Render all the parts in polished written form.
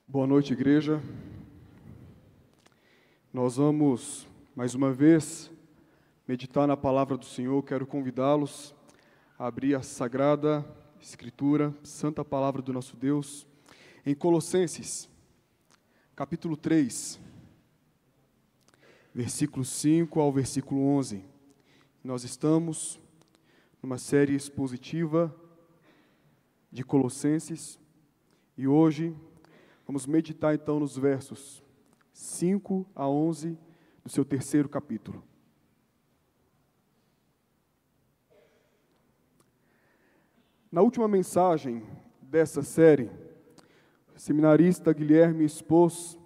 Boa noite, igreja. Nós vamos, mais uma vez, meditar na palavra do Senhor. Quero convidá-los a abrir a Sagrada Escritura, Santa Palavra do nosso Deus, em Colossenses, capítulo 3, versículo 5 ao versículo 11. Nós estamos numa série expositiva de Colossenses e hoje vamos meditar então nos versos 5 a 11 do seu terceiro capítulo. Na última mensagem dessa série, o seminarista Guilherme expôs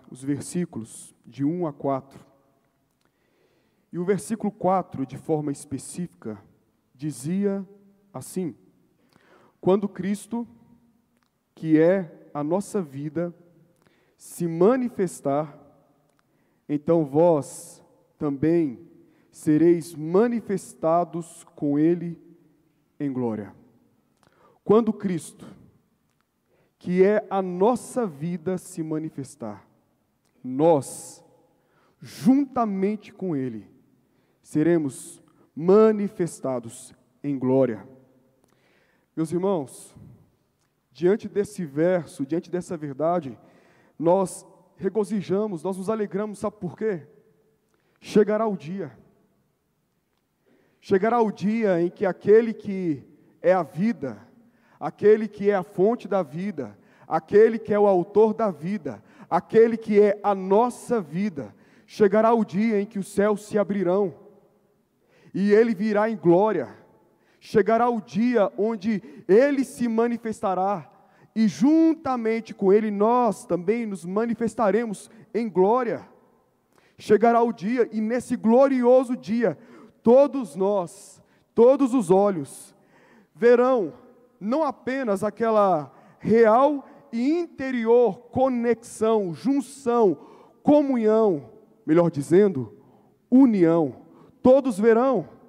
os versículos de 1 a 4. E o versículo 4, de forma específica, dizia assim: quando Cristo, que é a nossa vida, se manifestar, então vós também sereis manifestados com Ele em glória. Quando Cristo, que é a nossa vida, se manifestar, nós, juntamente com Ele, seremos manifestados em glória. Meus irmãos, diante desse verso, diante dessa verdade, nós regozijamos, nós nos alegramos, sabe por quê? Chegará o dia em que aquele que é a vida, aquele que é a fonte da vida, aquele que é o autor da vida, aquele que é a nossa vida, chegará o dia em que os céus se abrirão, e Ele virá em glória. Chegará o dia onde Ele se manifestará, e juntamente com Ele nós também nos manifestaremos em glória. Chegará o dia, e nesse glorioso dia, todos nós, todos os olhos, verão não apenas aquela real e interior conexão, junção, comunhão, melhor dizendo, união. Todos verão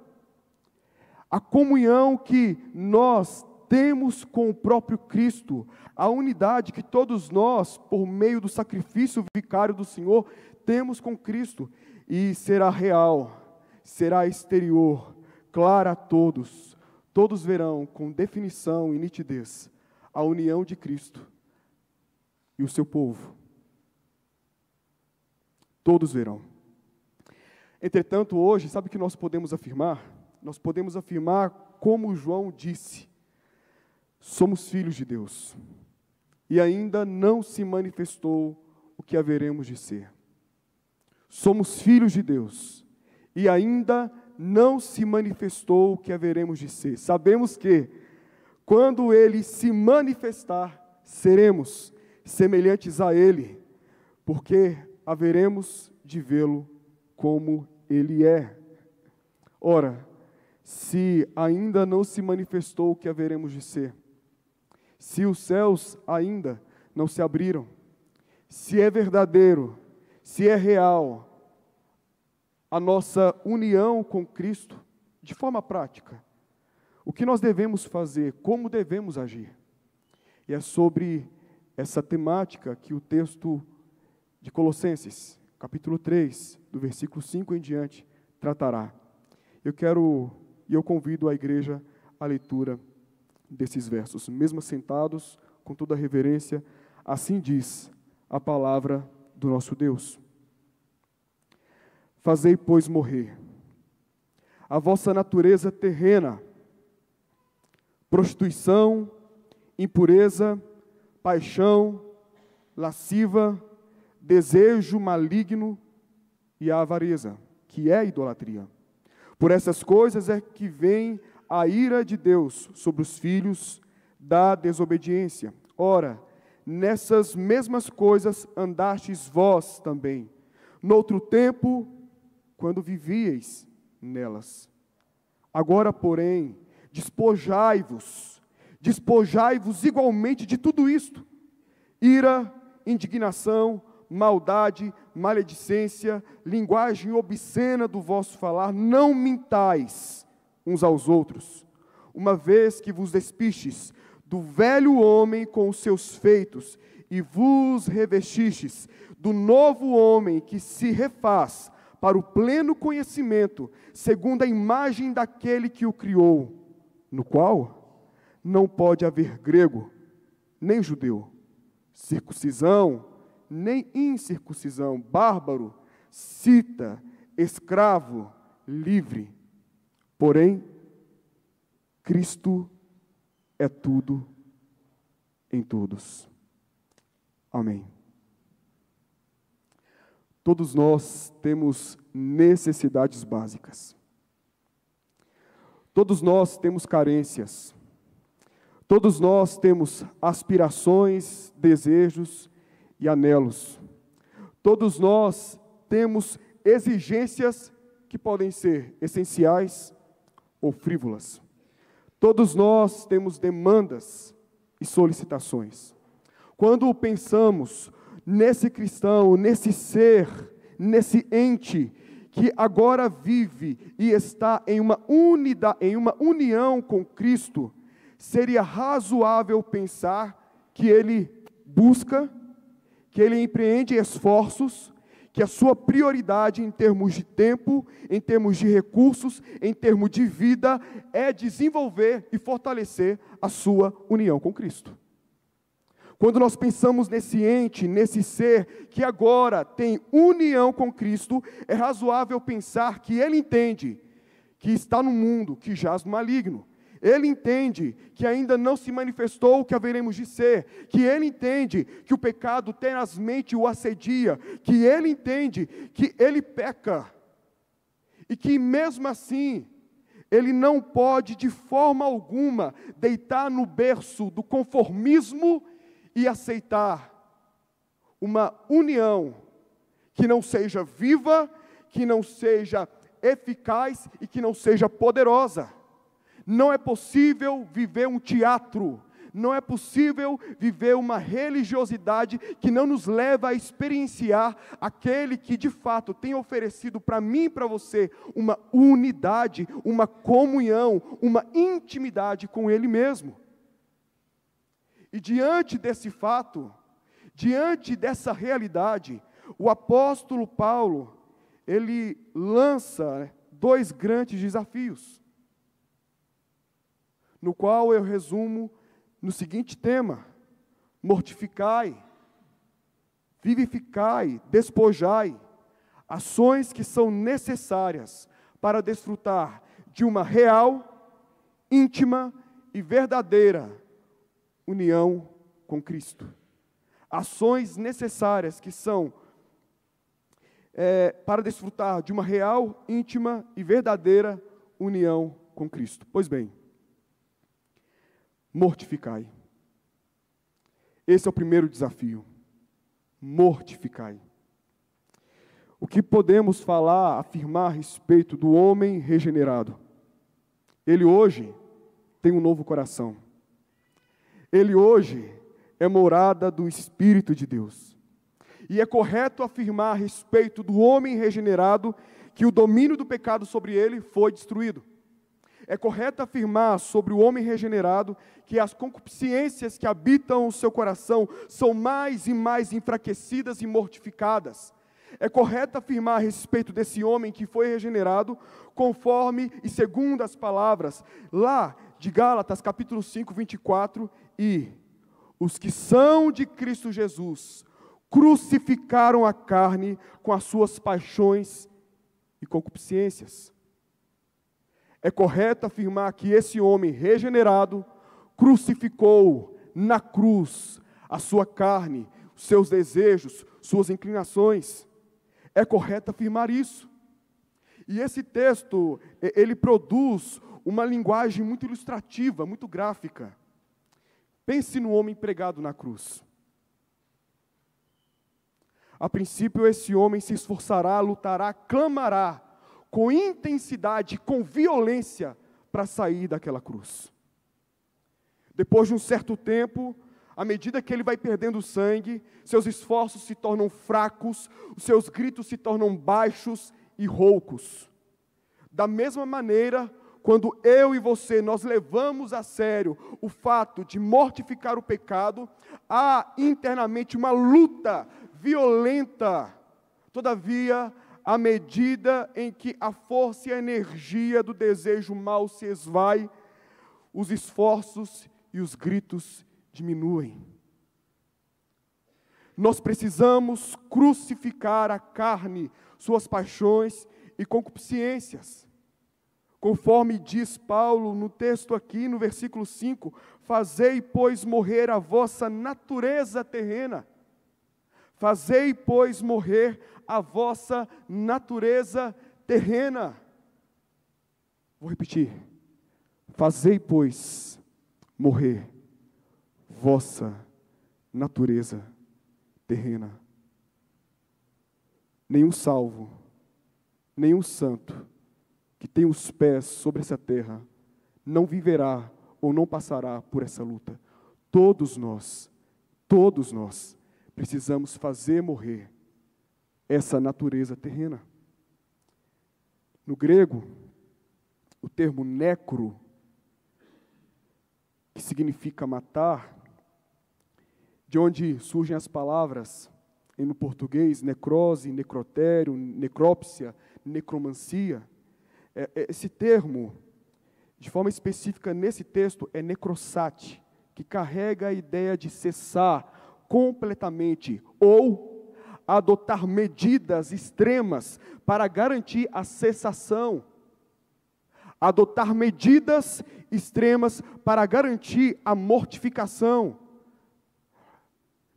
a comunhão que nós temos com o próprio Cristo, a unidade que todos nós, por meio do sacrifício vicário do Senhor, temos com Cristo, e será real, será exterior, clara a todos. Todos verão com definição e nitidez a união de Cristo e o seu povo. Todos verão. Entretanto, hoje, sabe o que nós podemos afirmar? Nós podemos afirmar, como João disse, somos filhos de Deus, e ainda não se manifestou o que haveremos de ser. Somos filhos de Deus, e ainda não se manifestou o que haveremos de ser. Sabemos que, quando Ele se manifestar, seremos semelhantes a Ele, porque haveremos de vê-lo como Ele é. Ora, se ainda não se manifestou o que haveremos de ser, se os céus ainda não se abriram, se é verdadeiro, se é real, a nossa união com Cristo, de forma prática, o que nós devemos fazer, como devemos agir? E é sobre essa temática que o texto de Colossenses, capítulo 3, do versículo 5 em diante, tratará. Eu convido a igreja à leitura desses versos, mesmo sentados, com toda a reverência. Assim diz a palavra do nosso Deus. Fazei, pois, morrer a vossa natureza terrena, prostituição, impureza, paixão, lasciva, desejo maligno e a avareza, que é a idolatria. Por essas coisas é que vem a ira de Deus sobre os filhos da desobediência. Ora, nessas mesmas coisas andastes vós também, noutro tempo, quando vivíeis nelas. Agora, porém, despojai-vos igualmente de tudo isto: ira, indignação, maldade, maledicência, linguagem obscena do vosso falar. Não mintais uns aos outros, uma vez que vos despistes do velho homem com os seus feitos, e vos revestistes do novo homem que se refaz para o pleno conhecimento, segundo a imagem daquele que o criou, no qual não pode haver grego, nem judeu, circuncisão, nem incircuncisão, bárbaro, cita, escravo, livre. Porém, Cristo é tudo em todos. Amém. Todos nós temos necessidades básicas. Todos nós temos carências. Todos nós temos aspirações, desejos e anelos. Todos nós temos exigências que podem ser essenciais ou frívolas. Todos nós temos demandas e solicitações. Quando pensamos nesse cristão, nesse ser, nesse ente que agora vive e está em uma união com Cristo, seria razoável pensar que ele busca, que ele empreende esforços, que a sua prioridade em termos de tempo, em termos de recursos, em termos de vida, é desenvolver e fortalecer a sua união com Cristo. Quando nós pensamos nesse ente, nesse ser que agora tem união com Cristo, é razoável pensar que ele entende que está no mundo que jaz no maligno. Ele entende que ainda não se manifestou o que haveremos de ser, que ele entende que o pecado tenazmente o assedia, que ele entende que ele peca, e que mesmo assim, ele não pode de forma alguma deitar no berço do conformismo e aceitar uma união que não seja viva, que não seja eficaz e que não seja poderosa. Não é possível viver um teatro, não é possível viver uma religiosidade que não nos leva a experienciar aquele que de fato tem oferecido para mim e para você uma unidade, uma comunhão, uma intimidade com Ele mesmo. E diante desse fato, diante dessa realidade, o apóstolo Paulo, ele lança dois grandes desafios, no qual eu resumo no seguinte tema: mortificai, vivificai, despojai, ações que são necessárias para desfrutar de uma real, íntima e verdadeira união com Cristo. Ações necessárias que são para desfrutar de uma real, íntima e verdadeira união com Cristo. Pois bem, mortificai. Esse é o primeiro desafio. Mortificai. O que podemos falar, afirmar a respeito do homem regenerado? Ele hoje tem um novo coração. Ele hoje é morada do Espírito de Deus. E é correto afirmar a respeito do homem regenerado que o domínio do pecado sobre ele foi destruído. É correto afirmar sobre o homem regenerado que as concupiscências que habitam o seu coração são mais e mais enfraquecidas e mortificadas. É correto afirmar a respeito desse homem que foi regenerado, conforme e segundo as palavras lá de Gálatas, capítulo 5, 24, e os que são de Cristo Jesus crucificaram a carne com as suas paixões e concupiscências. É correto afirmar que esse homem regenerado crucificou na cruz a sua carne, os seus desejos, suas inclinações. É correto afirmar isso. E esse texto, ele produz uma linguagem muito ilustrativa, muito gráfica. Pense no homem pregado na cruz. A princípio, esse homem se esforçará, lutará, clamará com intensidade, com violência, para sair daquela cruz. Depois de um certo tempo, à medida que ele vai perdendo sangue, seus esforços se tornam fracos, os seus gritos se tornam baixos e roucos. Da mesma maneira quando eu e você, nós levamos a sério o fato de mortificar o pecado, há internamente uma luta violenta. Todavia, à medida em que a força e a energia do desejo mau se esvai, os esforços e os gritos diminuem. Nós precisamos crucificar a carne, suas paixões e concupiscências. Conforme diz Paulo no texto aqui, no versículo 5, fazei, pois, morrer a vossa natureza terrena. Fazei, pois, morrer a vossa natureza terrena. Vou repetir. Fazei, pois, morrer vossa natureza terrena. Nenhum salvo, nenhum santo que tem os pés sobre essa terra não viverá ou não passará por essa luta. Todos nós precisamos fazer morrer essa natureza terrena. No grego, o termo necro, que significa matar, de onde surgem as palavras no português, necrose, necrotério, necrópsia, necromancia. Esse termo, de forma específica nesse texto, é necrosate, que carrega a ideia de cessar completamente ou adotar medidas extremas para garantir a cessação. Adotar medidas extremas para garantir a mortificação.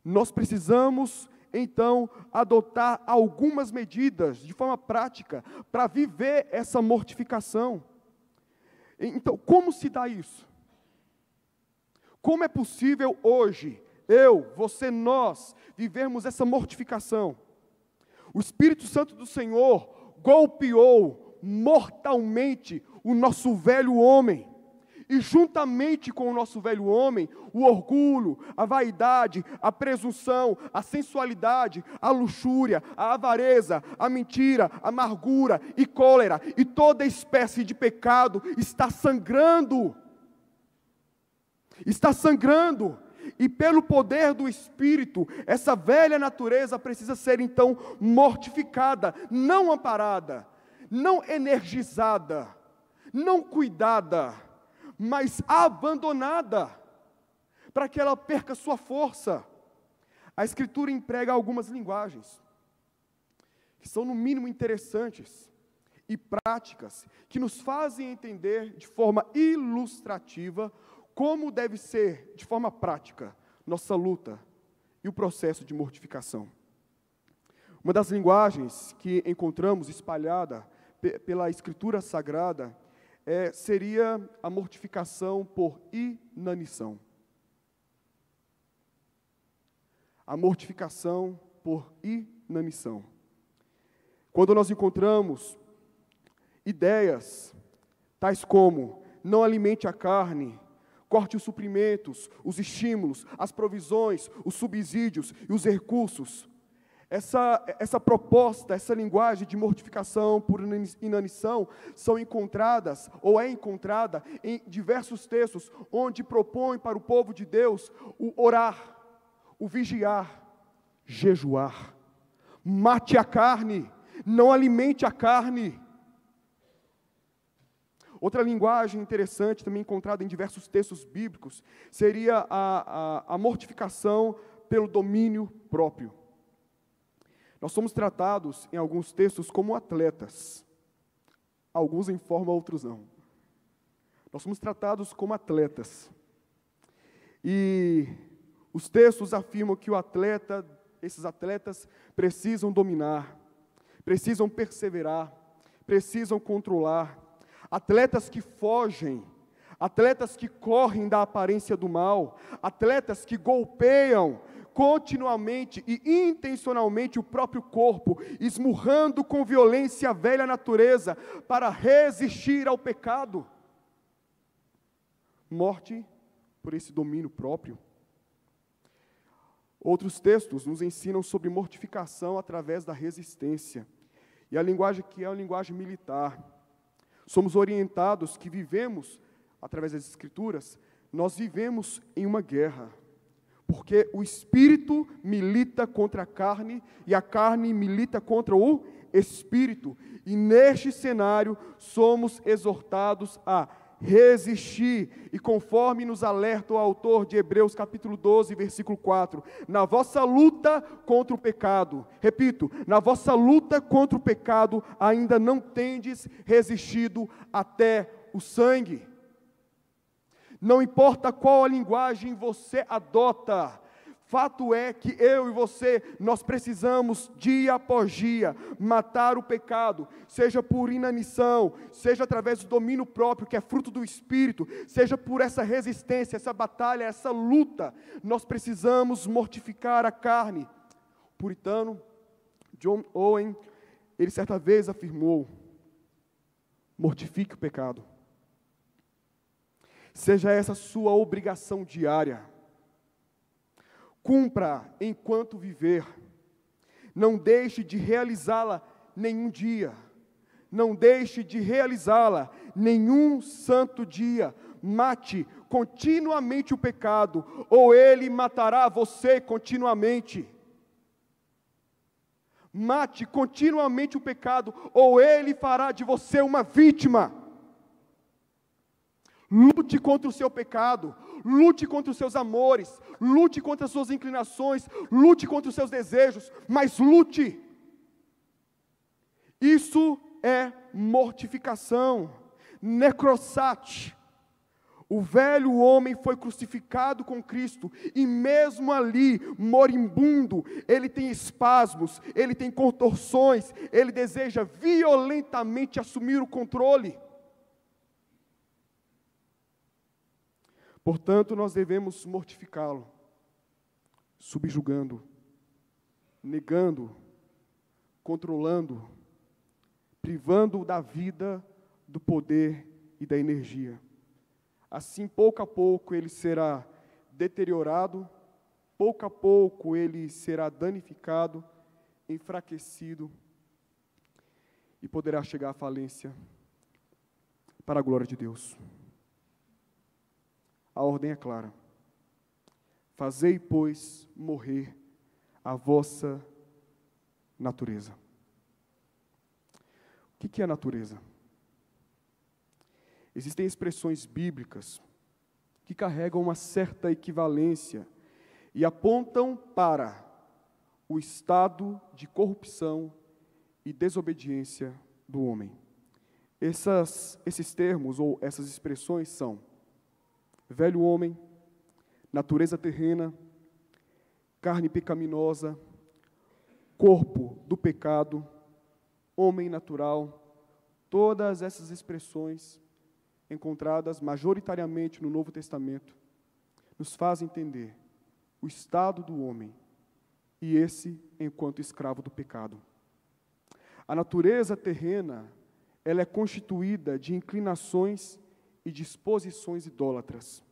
Nós precisamos, então, adotar algumas medidas de forma prática para viver essa mortificação. Então, como se dá isso? Como é possível hoje, eu, você, nós, vivermos essa mortificação? O Espírito Santo do Senhor golpeou mortalmente o nosso velho homem. E juntamente com o nosso velho homem, o orgulho, a vaidade, a presunção, a sensualidade, a luxúria, a avareza, a mentira, a amargura e cólera, e toda espécie de pecado está sangrando. Está sangrando. E pelo poder do Espírito, essa velha natureza precisa ser então mortificada, não amparada, não energizada, não cuidada, mas abandonada, para que ela perca sua força. A Escritura emprega algumas linguagens, que são no mínimo interessantes e práticas, que nos fazem entender de forma ilustrativa como deve ser, de forma prática, nossa luta e o processo de mortificação. Uma das linguagens que encontramos espalhada pela Escritura Sagrada seria a mortificação por inanição. A mortificação por inanição. Quando nós encontramos ideias tais como: não alimente a carne, corte os suprimentos, os estímulos, as provisões, os subsídios e os recursos. Essa proposta, essa linguagem de mortificação por inanição são encontradas, ou é encontrada, em diversos textos, onde propõe para o povo de Deus o orar, o vigiar, jejuar. Mate a carne, não alimente a carne. Outra linguagem interessante, também encontrada em diversos textos bíblicos, seria a mortificação pelo domínio próprio. Nós somos tratados, em alguns textos, como atletas. Alguns em forma, outros não. Nós somos tratados como atletas. E os textos afirmam que esses atletas precisam dominar, precisam perseverar, precisam controlar. Atletas que fogem, atletas que correm da aparência do mal, atletas que golpeiam continuamente e intencionalmente o próprio corpo, esmurrando com violência a velha natureza para resistir ao pecado. Morte por esse domínio próprio. Outros textos nos ensinam sobre mortificação através da resistência. E a linguagem que é uma linguagem militar. Somos orientados que vivemos, através das Escrituras, nós vivemos em uma guerra. Porque o espírito milita contra a carne e a carne milita contra o espírito. E neste cenário somos exortados a resistir. E conforme nos alerta o autor de Hebreus capítulo 12, versículo 4, na vossa luta contra o pecado, repito, na vossa luta contra o pecado ainda não tendes resistido até o sangue. Não importa qual a linguagem você adota, fato é que eu e você, nós precisamos dia após dia matar o pecado, seja por inanição, seja através do domínio próprio, que é fruto do Espírito, seja por essa resistência, essa batalha, essa luta, nós precisamos mortificar a carne. O puritano John Owen, ele certa vez afirmou: mortifique o pecado. Seja essa sua obrigação diária. Cumpra enquanto viver. Não deixe de realizá-la nenhum dia. Não deixe de realizá-la nenhum santo dia. Mate continuamente o pecado, ou ele matará você continuamente. Mate continuamente o pecado, ou ele fará de você uma vítima. Lute contra o seu pecado, lute contra os seus amores, lute contra as suas inclinações, lute contra os seus desejos, mas lute. Isso é mortificação, necrossate. O velho homem foi crucificado com Cristo, e mesmo ali, moribundo, ele tem espasmos, ele tem contorções, ele deseja violentamente assumir o controle. Portanto, nós devemos mortificá-lo, subjugando, negando, controlando, privando-o da vida, do poder e da energia. Assim, pouco a pouco, ele será deteriorado, pouco a pouco, ele será danificado, enfraquecido, e poderá chegar à falência, para a glória de Deus. A ordem é clara: fazei, pois, morrer a vossa natureza. O que é a natureza? Existem expressões bíblicas que carregam uma certa equivalência e apontam para o estado de corrupção e desobediência do homem. Esses termos ou essas expressões são velho homem, natureza terrena, carne pecaminosa, corpo do pecado, homem natural. Todas essas expressões, encontradas majoritariamente no Novo Testamento, nos fazem entender o estado do homem, e esse enquanto escravo do pecado. A natureza terrena, ela é constituída de inclinações e disposições idólatras.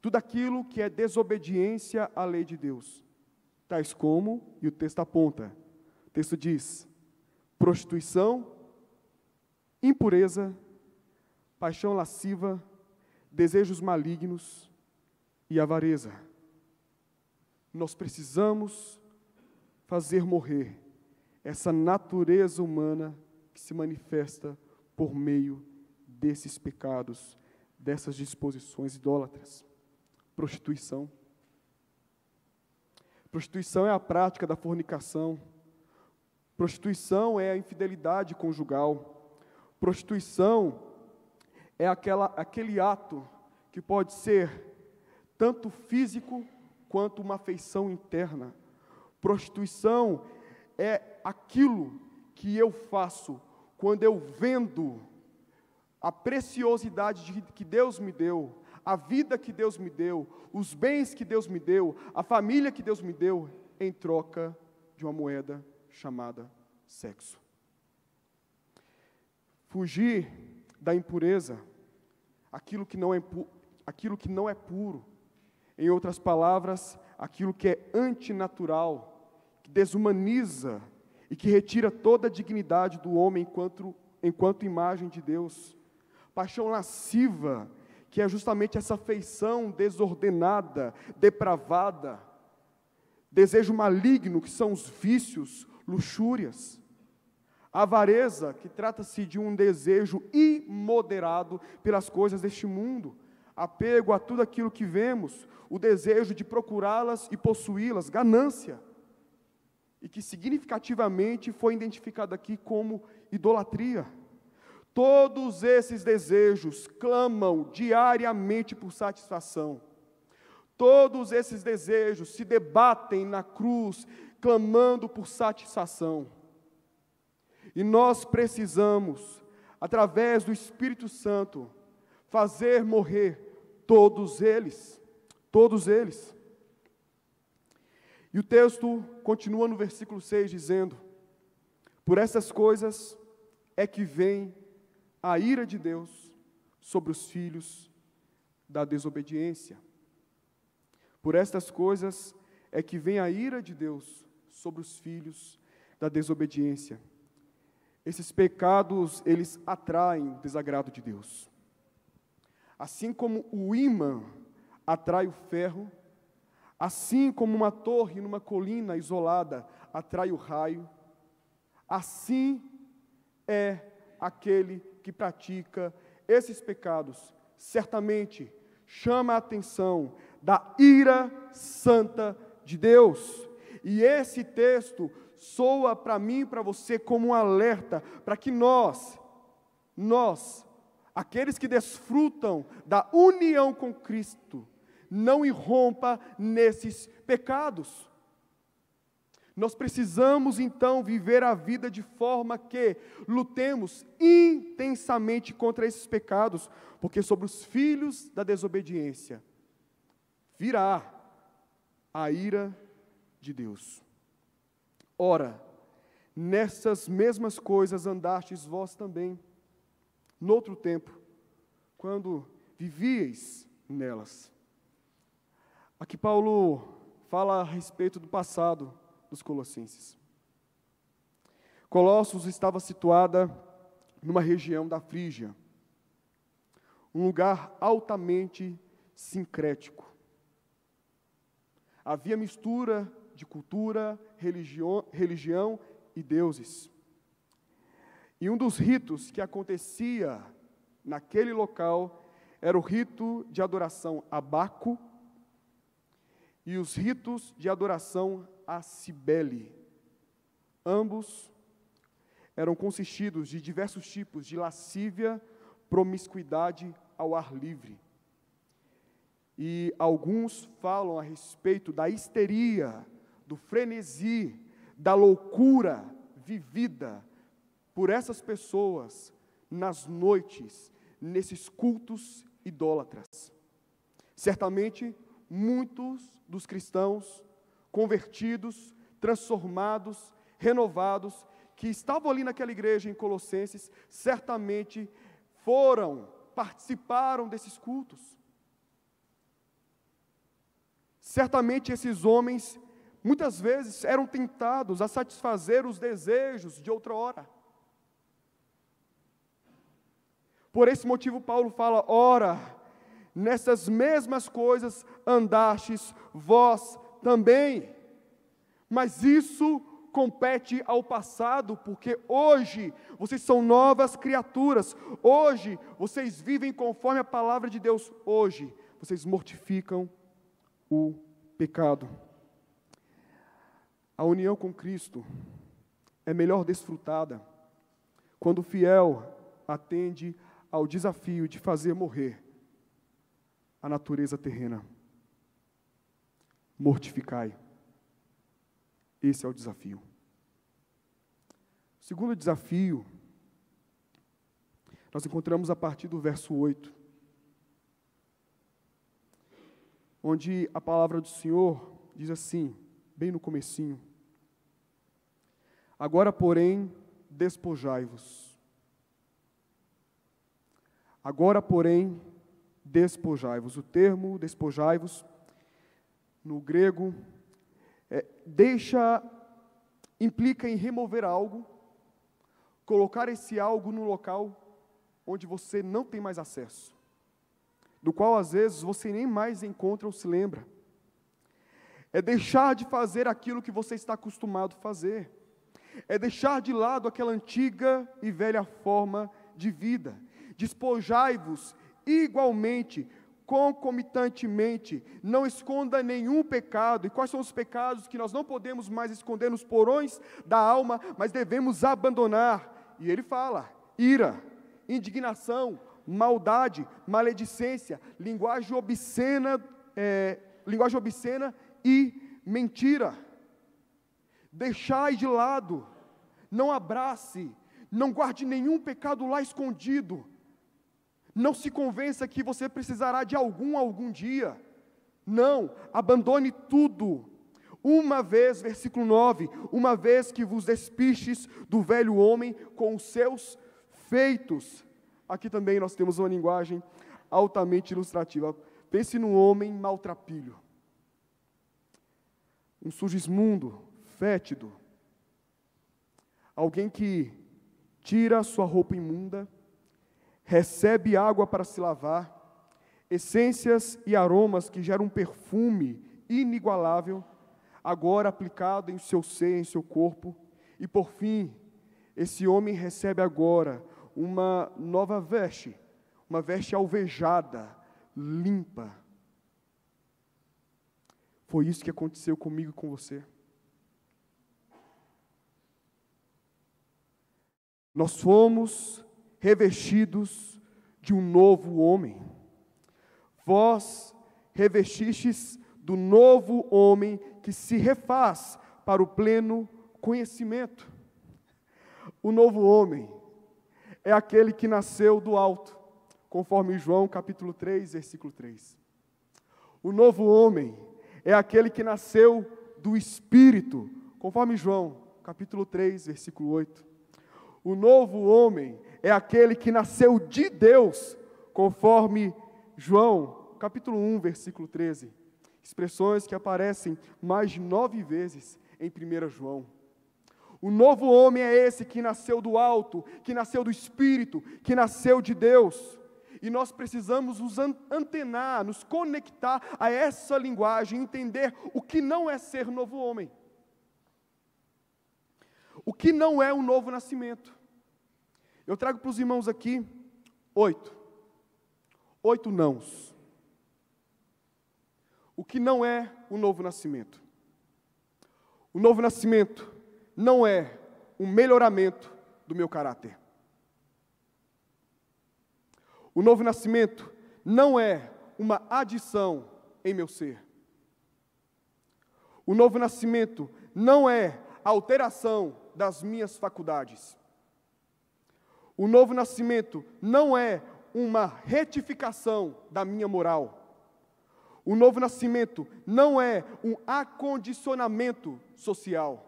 Tudo aquilo que é desobediência à lei de Deus, tais como, e o texto aponta, o texto diz: prostituição, impureza, paixão lasciva, desejos malignos e avareza. Nós precisamos fazer morrer essa natureza humana que se manifesta por meio desses pecados, dessas disposições idólatras. Prostituição. Prostituição é a prática da fornicação. Prostituição é a infidelidade conjugal. Prostituição é aquele ato que pode ser tanto físico quanto uma afeição interna. Prostituição é aquilo que eu faço quando eu vendo a preciosidade que Deus me deu, a vida que Deus me deu, os bens que Deus me deu, a família que Deus me deu, em troca de uma moeda chamada sexo. Fugir da impureza, aquilo que não é puro, em outras palavras, aquilo que é antinatural, que desumaniza e que retira toda a dignidade do homem enquanto imagem de Deus. Paixão lasciva, que é justamente essa afeição desordenada, depravada. Desejo maligno, que são os vícios, luxúrias. Avareza, que trata-se de um desejo imoderado pelas coisas deste mundo. Apego a tudo aquilo que vemos, o desejo de procurá-las e possuí-las, ganância. E que significativamente foi identificado aqui como idolatria. Todos esses desejos clamam diariamente por satisfação. Todos esses desejos se debatem na cruz, clamando por satisfação. E nós precisamos, através do Espírito Santo, fazer morrer todos eles. Todos eles. E o texto continua no versículo 6 dizendo: por essas coisas é que vem a ira de Deus sobre os filhos da desobediência. Por estas coisas é que vem a ira de Deus sobre os filhos da desobediência. Esses pecados, eles atraem o desagrado de Deus. Assim como o ímã atrai o ferro, assim como uma torre numa colina isolada atrai o raio, assim é aquele que pratica esses pecados, certamente chama a atenção da ira santa de Deus. E esse texto soa para mim e para você como um alerta, para que nós, aqueles que desfrutam da união com Cristo, não irrompa nesses pecados. Nós precisamos então viver a vida de forma que lutemos intensamente contra esses pecados, porque sobre os filhos da desobediência virá a ira de Deus. Ora, nessas mesmas coisas andastes vós também, noutro tempo, quando vivíeis nelas. Aqui Paulo fala a respeito do passado dos colossenses. Colossos estava situada numa região da Frígia, um lugar altamente sincrético. Havia mistura de cultura, religião e deuses. E um dos ritos que acontecia naquele local era o rito de adoração a Baco e os ritos de adoração a Cibele. Ambos eram consistidos de diversos tipos de lascívia, promiscuidade ao ar livre. E alguns falam a respeito da histeria, do frenesi, da loucura vivida por essas pessoas nas noites, nesses cultos idólatras. Certamente, muitos dos cristãos convertidos, transformados, renovados, que estavam ali naquela igreja em Colossenses, certamente participaram desses cultos. Certamente esses homens, muitas vezes, eram tentados a satisfazer os desejos de outrora. Por esse motivo, Paulo fala: ora, nessas mesmas coisas andastes vós também. Mas isso compete ao passado, porque hoje vocês são novas criaturas. Hoje vocês vivem conforme a palavra de Deus. Hoje vocês mortificam o pecado. A união com Cristo é melhor desfrutada quando o fiel atende ao desafio de fazer morrer a natureza terrena. Mortificai. Esse é o desafio. O segundo desafio, nós encontramos a partir do verso 8, onde a palavra do Senhor diz assim, bem no comecinho: agora, porém, despojai-vos. Agora, porém, despojai-vos. O termo despojai-vos, no grego, implica em remover algo, colocar esse algo no local onde você não tem mais acesso, do qual às vezes você nem mais encontra ou se lembra. É deixar de fazer aquilo que você está acostumado a fazer. É deixar de lado aquela antiga e velha forma de vida. Despojai-vos igualmente, concomitantemente, não esconda nenhum pecado. E quais são os pecados que nós não podemos mais esconder nos porões da alma, mas devemos abandonar? E ele fala: ira, indignação, maldade, maledicência, linguagem obscena e mentira. Deixai de lado, não abrace, não guarde nenhum pecado lá escondido. Não se convença que você precisará de algum dia. Não, abandone tudo. Uma vez, versículo 9, uma vez que vos despistes do velho homem com os seus feitos. Aqui também nós temos uma linguagem altamente ilustrativa. Pense num homem maltrapilho, um sujesmundo, fétido, alguém que tira sua roupa imunda, recebe água para se lavar, essências e aromas que geram um perfume inigualável, agora aplicado em seu ser, em seu corpo, e por fim, esse homem recebe agora uma nova veste, uma veste alvejada, limpa. Foi isso que aconteceu comigo e com você. Nós fomos revestidos de um novo homem. Vós revestistes do novo homem que se refaz para o pleno conhecimento. O novo homem é aquele que nasceu do alto, conforme João capítulo 3, versículo 3. O novo homem é aquele que nasceu do Espírito, conforme João capítulo 3, versículo 8. O novo homem é aquele que nasceu de Deus, conforme João, capítulo 1, versículo 13. Expressões que aparecem mais de 9 vezes em 1 João. O novo homem é esse que nasceu do alto, que nasceu do Espírito, que nasceu de Deus. E nós precisamos nos antenar, nos conectar a essa linguagem, entender o que não é ser novo homem. O que não é um novo nascimento? Eu trago para os irmãos aqui 8 nãos. O que não é o novo nascimento? O novo nascimento não é um melhoramento do meu caráter. O novo nascimento não é uma adição em meu ser. O novo nascimento não é alteração das minhas faculdades. O novo nascimento não é uma retificação da minha moral. O novo nascimento não é um acondicionamento social.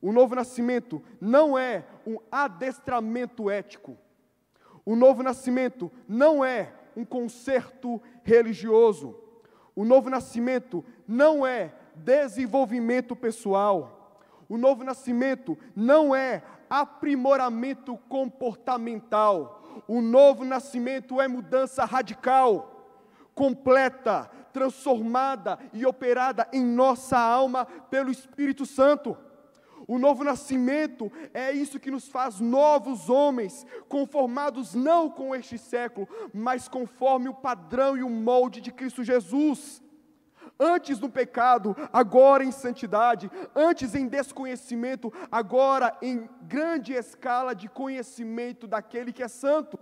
O novo nascimento não é um adestramento ético. O novo nascimento não é um concerto religioso. O novo nascimento não é desenvolvimento pessoal. O novo nascimento não é aprimoramento comportamental. O novo nascimento é mudança radical, completa, transformada e operada em nossa alma pelo Espírito Santo. O novo nascimento é isso que nos faz novos homens, conformados não com este século, mas conforme o padrão e o molde de Cristo Jesus. Antes no pecado, agora em santidade, antes em desconhecimento, agora em grande escala de conhecimento daquele que é santo.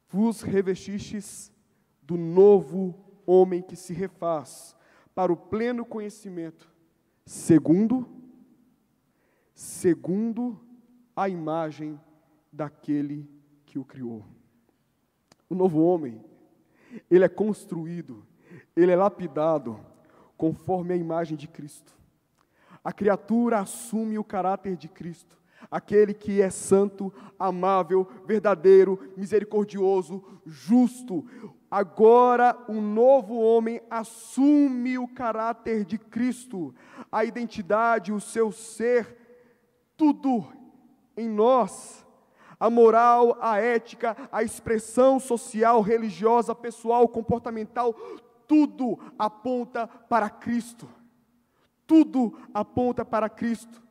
Vos revestistes do novo homem que se refaz para o pleno conhecimento, segundo a imagem daquele que o criou. O novo homem, ele é construído, ele é lapidado conforme a imagem de Cristo. A criatura assume o caráter de Cristo. Aquele que é santo, amável, verdadeiro, misericordioso, justo. Agora um novo homem assume o caráter de Cristo, a identidade, o seu ser, tudo em nós. A moral, a ética, a expressão social, religiosa, pessoal, comportamental, tudo aponta para Cristo. Tudo aponta para Cristo.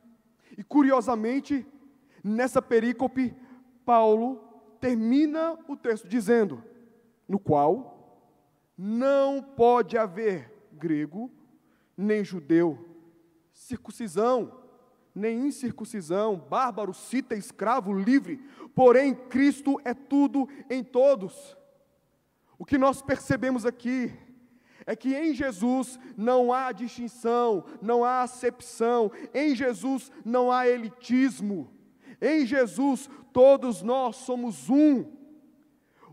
E curiosamente, nessa perícope, Paulo termina o texto dizendo, no qual não pode haver grego, nem judeu, circuncisão, nem incircuncisão, bárbaro, cita, escravo, livre, porém Cristo é tudo em todos. O que nós percebemos aqui é que em Jesus não há distinção, não há acepção, em Jesus não há elitismo, em Jesus todos nós somos um.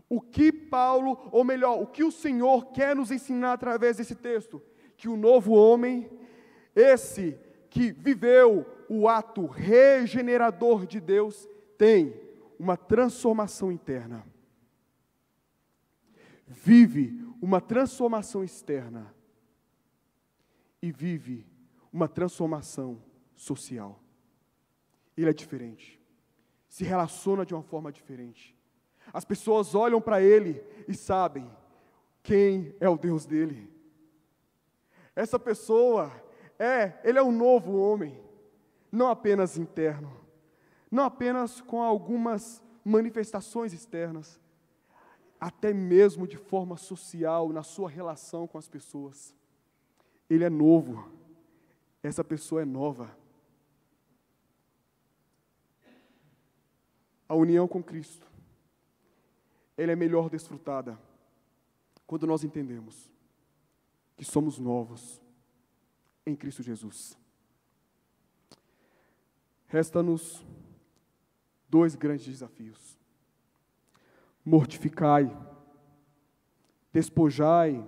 O que Paulo, ou melhor, o que o Senhor quer nos ensinar através desse texto? Que o novo homem, esse que viveu o ato regenerador de Deus, tem uma transformação interna. Vive uma transformação externa e vive uma transformação social. Ele é diferente, se relaciona de uma forma diferente. As pessoas olham para ele e sabem quem é o Deus dele. Essa pessoa ele é um novo homem, não apenas interno, não apenas com algumas manifestações externas, até mesmo de forma social, na sua relação com as pessoas. Ele é novo, essa pessoa é nova. A união com Cristo, ela é melhor desfrutada quando nós entendemos que somos novos em Cristo Jesus. Resta-nos 2 grandes desafios. Mortificai, despojai.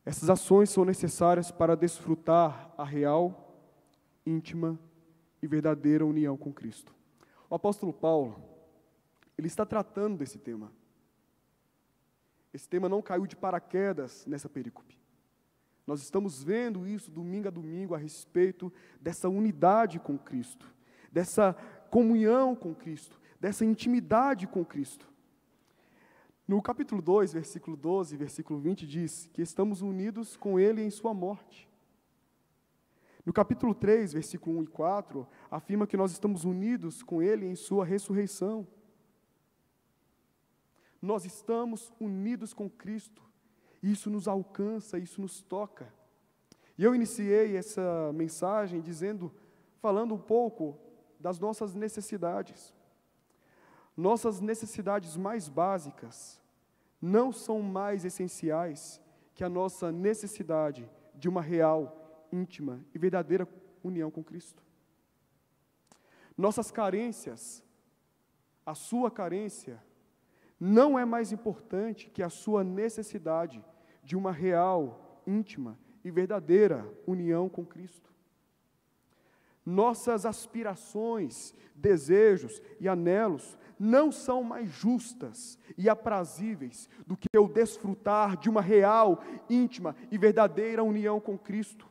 Essas ações são necessárias para desfrutar a real, íntima e verdadeira união com Cristo. O apóstolo Paulo, ele está tratando desse tema. Esse tema não caiu de paraquedas nessa perícope. Nós estamos vendo isso domingo a domingo a respeito dessa unidade com Cristo, dessa comunhão com Cristo, dessa intimidade com Cristo. No capítulo 2, versículo 12 e versículo 20 diz que estamos unidos com Ele em sua morte. No capítulo 3, versículo 1 e 4, afirma que nós estamos unidos com Ele em sua ressurreição. Nós estamos unidos com Cristo. Isso nos alcança, isso nos toca. E eu iniciei essa mensagem falando um pouco das nossas necessidades. Nossas necessidades mais básicas não são mais essenciais que a nossa necessidade de uma real, íntima e verdadeira união com Cristo. Nossas carências, a sua carência, não é mais importante que a sua necessidade de uma real, íntima e verdadeira união com Cristo. Nossas aspirações, desejos e anelos não são mais justas e aprazíveis do que o desfrutar de uma real, íntima e verdadeira união com Cristo.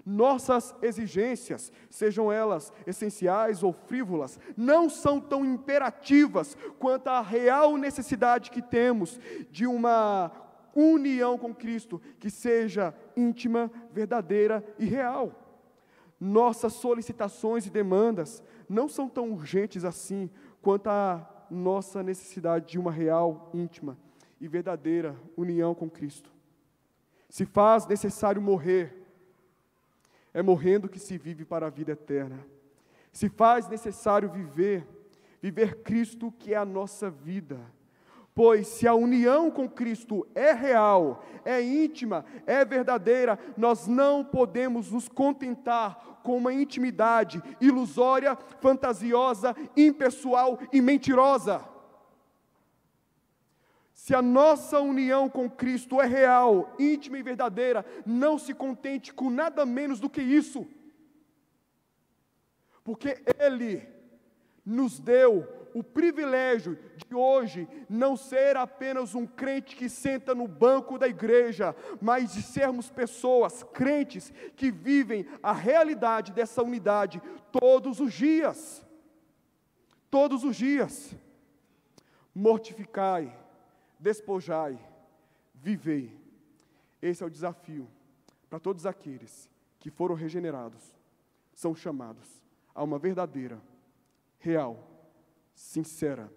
Nossas exigências, sejam elas essenciais ou frívolas, não são tão imperativas quanto a real necessidade que temos de uma união com Cristo que seja íntima, verdadeira e real. Nossas solicitações e demandas não são tão urgentes assim quanto a nossa necessidade de uma real, íntima e verdadeira união com Cristo. Se faz necessário morrer, é morrendo que se vive para a vida eterna. Se faz necessário viver Cristo que é a nossa vida. Pois se a união com Cristo é real, é íntima, é verdadeira, nós não podemos nos contentar com uma intimidade ilusória, fantasiosa, impessoal e mentirosa. Se a nossa união com Cristo é real, íntima e verdadeira, não se contente com nada menos do que isso. porque Ele nos deu o privilégio de hoje não ser apenas um crente que senta no banco da igreja, mas de sermos pessoas, crentes, que vivem a realidade dessa unidade todos os dias. Todos os dias. Mortificai, despojai, vivei. Esse é o desafio para todos aqueles que foram regenerados, são chamados a uma verdadeira, real, sincera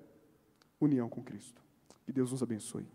união com Cristo. Que Deus nos abençoe.